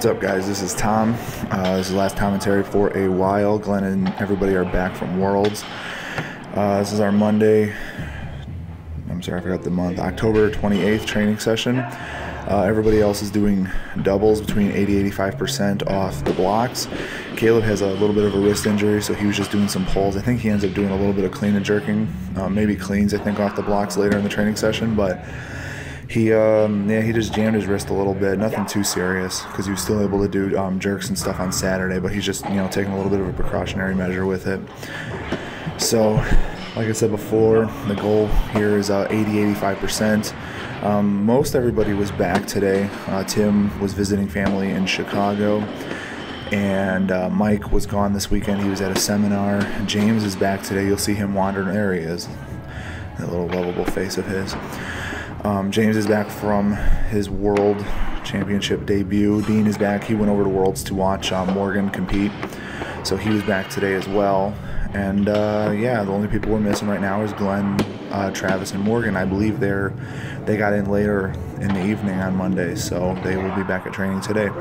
What's up, guys? This is Tom. This is the last commentary for a while. Glenn and everybody are back from Worlds. This is our Monday, I'm sorry, I forgot the month, October 28th training session. Everybody else is doing doubles between 80-85% off the blocks. Caleb has a little bit of a wrist injury, so he was just doing some pulls. I think he ends up doing a little bit of clean and jerking, maybe cleans, I think, off the blocks later in the training session, but he just jammed his wrist a little bit. Nothing too serious, because he was still able to do jerks and stuff on Saturday, but he's just, taking a little bit of a precautionary measure with it. So, like I said before, the goal here is 80-85%. Most everybody was back today. Tim was visiting family in Chicago, and Mike was gone this weekend. He was at a seminar. James is back today. You'll see him wandering. There he is, that little lovable face of his. James is back from his World Championship debut. Dean is back. He went over to Worlds to watch Morgan compete, so he was back today as well. And yeah, the only people we're missing right now is Glenn, Travis, and Morgan. I believe they got in later in the evening on Monday, so they will be back at training today.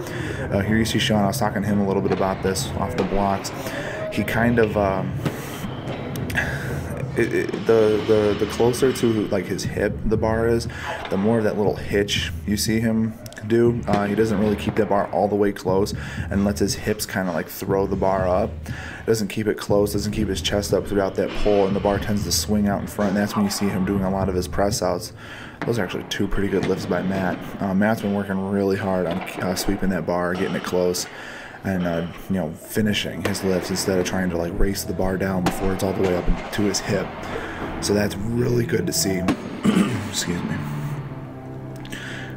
Here you see Sean. I was talking to him a little bit about this off the blocks. He kind of the closer to like his hip the bar is, the more of that little hitch you see him do. He doesn't really keep that bar all the way close and lets his hips kind of like throw the bar up. Doesn't keep it close, doesn't keep his chest up throughout that pull, and the bar tends to swing out in front. And that's when you see him doing a lot of his press outs. Those are actually two pretty good lifts by Matt. Matt's been working really hard on sweeping that bar, getting it close, and finishing his lifts instead of trying to like race the bar down before it's all the way up to his hip. So that's really good to see. Excuse me.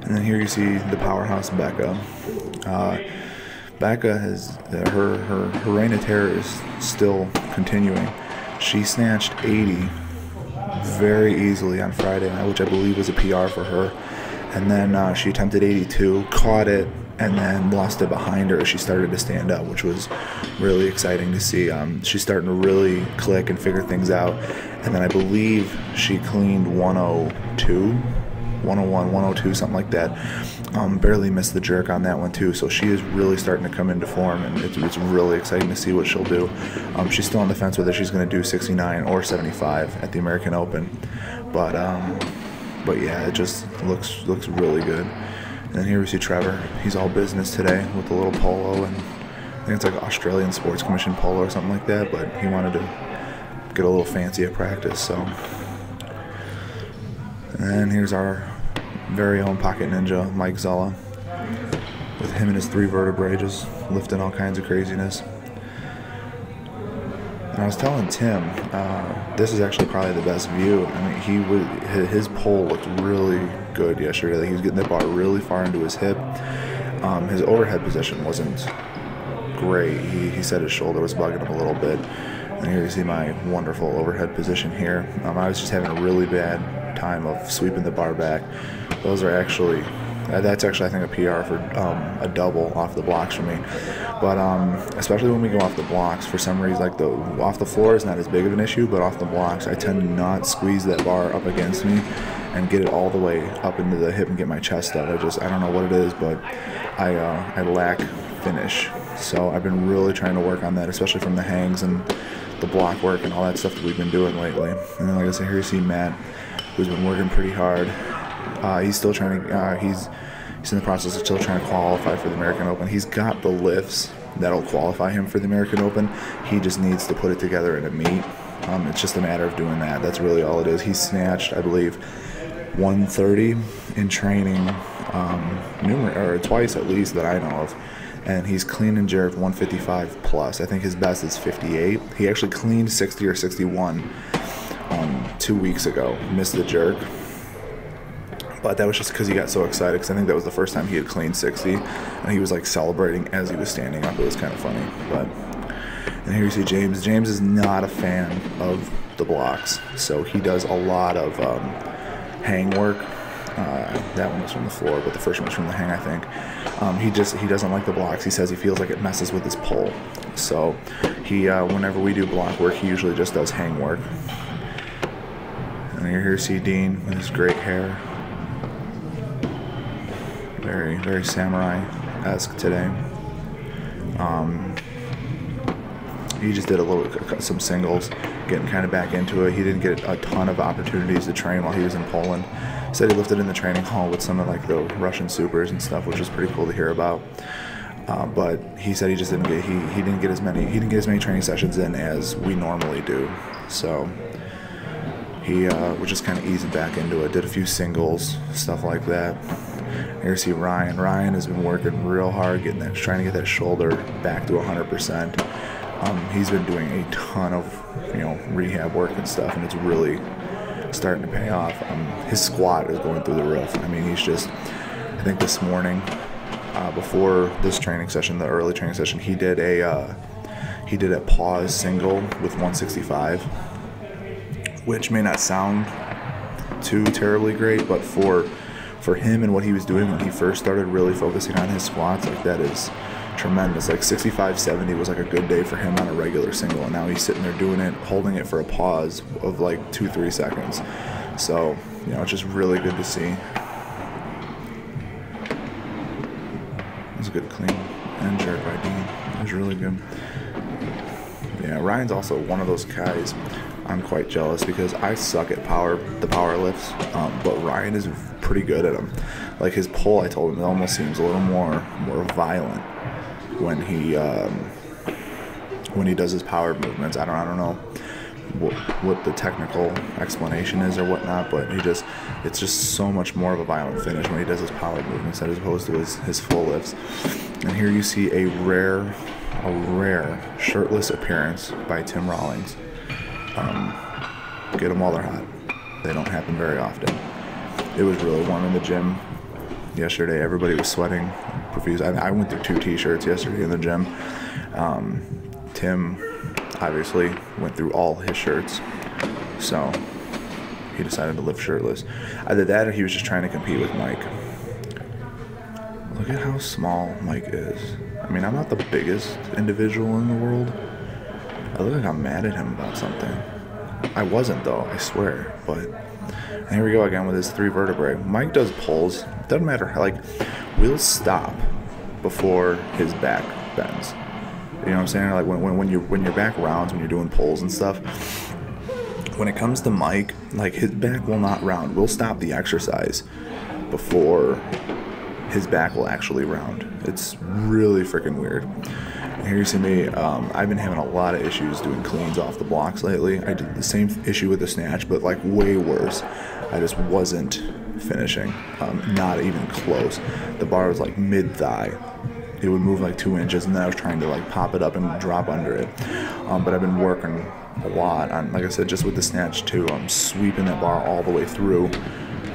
And then here you see the powerhouse Becca. Becca has her reign of terror is still continuing. She snatched 80 very easily on Friday night, which I believe was a PR for her. And then she attempted 82, caught it, and then lost it behind her as she started to stand up, which was really exciting to see. She's starting to really click and figure things out. And then I believe she cleaned 102, 101, 102, something like that. Barely missed the jerk on that one too, so she is really starting to come into form, and it's really exciting to see what she'll do. She's still on the fence whether she's going to do 69 or 75 at the American Open, but yeah, it just looks really good. And then here we see Trevor. He's all business today with the little polo, and I think it's like Australian Sports Commission polo or something like that, but he wanted to get a little fancy at practice. So, and then here's our very own pocket ninja, Mike Zella, with him and his 3 vertebrae just lifting all kinds of craziness. And I was telling Tim, this is actually probably the best view. I mean, his pull looked really good yesterday. Like, he was getting the bar really far into his hip. His overhead position wasn't great. He said his shoulder was bugging him a little bit. And here you see my wonderful overhead position here. I was just having a really bad time of sweeping the bar back. Those are actually, that's actually I think a PR for a double off the blocks for me. But especially when we go off the blocks, for some reason, like off the floor is not as big of an issue, but off the blocks, I tend to not squeeze that bar up against me and get it all the way up into the hip and get my chest up. I don't know what it is, but I lack finish. So I've been really trying to work on that, especially from the hangs and the block work and all that stuff that we've been doing lately. And then, like I said, here you see Matt, who's been working pretty hard. He's still trying to, he's in the process of still trying to qualify for the American Open. He's got the lifts that'll qualify him for the American Open. He just needs to put it together in a meet. It's just a matter of doing that. That's really all it is. He's snatched, I believe, 130 in training, twice at least that I know of. And he's clean and jerked 155 plus. I think his best is 58. He actually cleaned 60 or 61 2 weeks ago. Missed the jerk. But that was just because he got so excited, because I think that was the first time he had cleaned 60, and he was like celebrating as he was standing up. It was kind of funny. But and here you see James. James is not a fan of the blocks, so he does a lot of hang work. That one was from the floor, but the first one was from the hang, I think. He doesn't like the blocks. He says he feels like it messes with his pull. So he whenever we do block work, he usually just does hang work. And you're here to see Dean with his great hair. Very, very samurai workout-esque today. He just did some singles, getting kind of back into it. He didn't get a ton of opportunities to train while he was in Poland. He said he lifted in the training hall with some of like the Russian supers and stuff, which was pretty cool to hear about. But he said he just didn't get as many training sessions in as we normally do. So he was just kind of easing back into it. Did a few singles, stuff like that. Here you see Ryan. Ryan has been working real hard, trying to get that shoulder back to 100%. He's been doing a ton of, rehab work and stuff, and it's really starting to pay off. His squat is going through the roof. I mean, I think this morning, before this training session, the early training session, he did a pause single with 165, which may not sound too terribly great, but for him and what he was doing when he first started really focusing on his squats, like, that is tremendous. Like 65-70 was like a good day for him on a regular single, and now he's sitting there doing it, holding it for a pause of like 2-3 seconds. So, it's just really good to see. It was a good clean and jerk by Dean. It was really good. Yeah, Ryan's also one of those guys I'm quite jealous, because I suck at the power lifts, but Ryan is pretty good at them. Like his pull, I told him, it almost seems a little more violent when he does his power movements. I don't know what the technical explanation is or whatnot, but it's just so much more of a violent finish when he does his power movements as opposed to his full lifts. And here you see a rare shirtless appearance by Tim Rawlings. Get them while they're hot. They don't happen very often. It was really warm in the gym yesterday. Everybody was sweating profuse. I went through 2 t-shirts yesterday in the gym. Tim obviously went through all his shirts, so he decided to lift shirtless. Either that or he was just trying to compete with Mike. Look at how small Mike is. I mean, I'm not the biggest individual in the world. I look like I'm mad at him about something. I wasn't, though, I swear. But and here we go again with his 3 vertebrae. Mike does pulls. Doesn't matter. Like, we'll stop before his back bends. You know what I'm saying? Like when your back rounds, when you're doing pulls and stuff. When it comes to Mike, like, his back will not round. We'll stop the exercise before his back will actually round. It's really freaking weird. And here you see me. I've been having a lot of issues doing cleans off the blocks lately. I did the same issue with the snatch, but like way worse. I just wasn't finishing. Not even close. The bar was like mid-thigh. It would move like 2 inches, and then I was trying to like pop it up and drop under it. But I've been working a lot on, like I said, just with the snatch too. I'm sweeping that bar all the way through.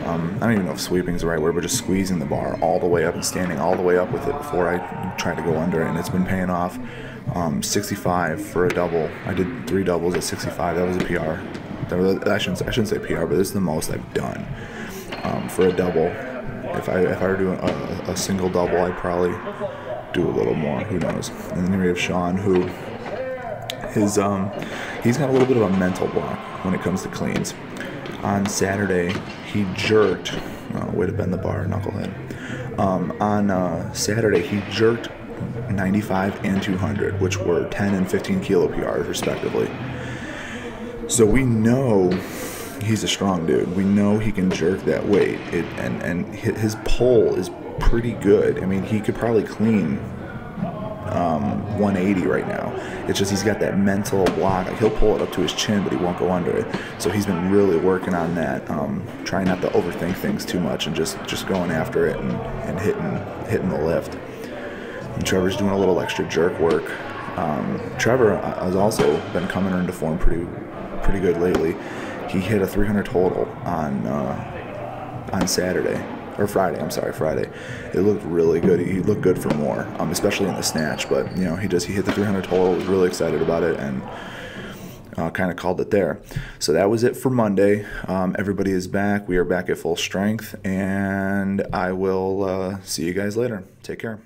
I don't even know if sweeping is the right word, but just squeezing the bar all the way up and standing all the way up with it before I try to go under it, and it's been paying off. 65 for a double. I did 3 doubles at 65. That was a PR. I shouldn't say PR, but this is the most I've done for a double. If I were doing a single double, I'd probably do a little more. Who knows? And then we have Sean, who he's got a little bit of a mental block when it comes to cleans. On Saturday, he jerked. Way to bend the bar, knucklehead. On Saturday, he jerked 95 and 200, which were 10 and 15 kilo PRs, respectively. So we know he's a strong dude. We know he can jerk that weight. And his pull is pretty good. I mean, he could probably clean 180 right now. It's just he's got that mental block. Like, he'll pull it up to his chin, but he won't go under it. So he's been really working on that, trying not to overthink things too much and just going after it and hitting the lift. And Trevor's doing a little extra jerk work. Trevor has also been coming into form pretty good lately. He hit a 300 total on Saturday. Or Friday, I'm sorry, Friday. It looked really good. He looked good for more, especially in the snatch. But, he hit the 300 total, was really excited about it, and kind of called it there. So that was it for Monday. Everybody is back. We are back at full strength, and I will see you guys later. Take care.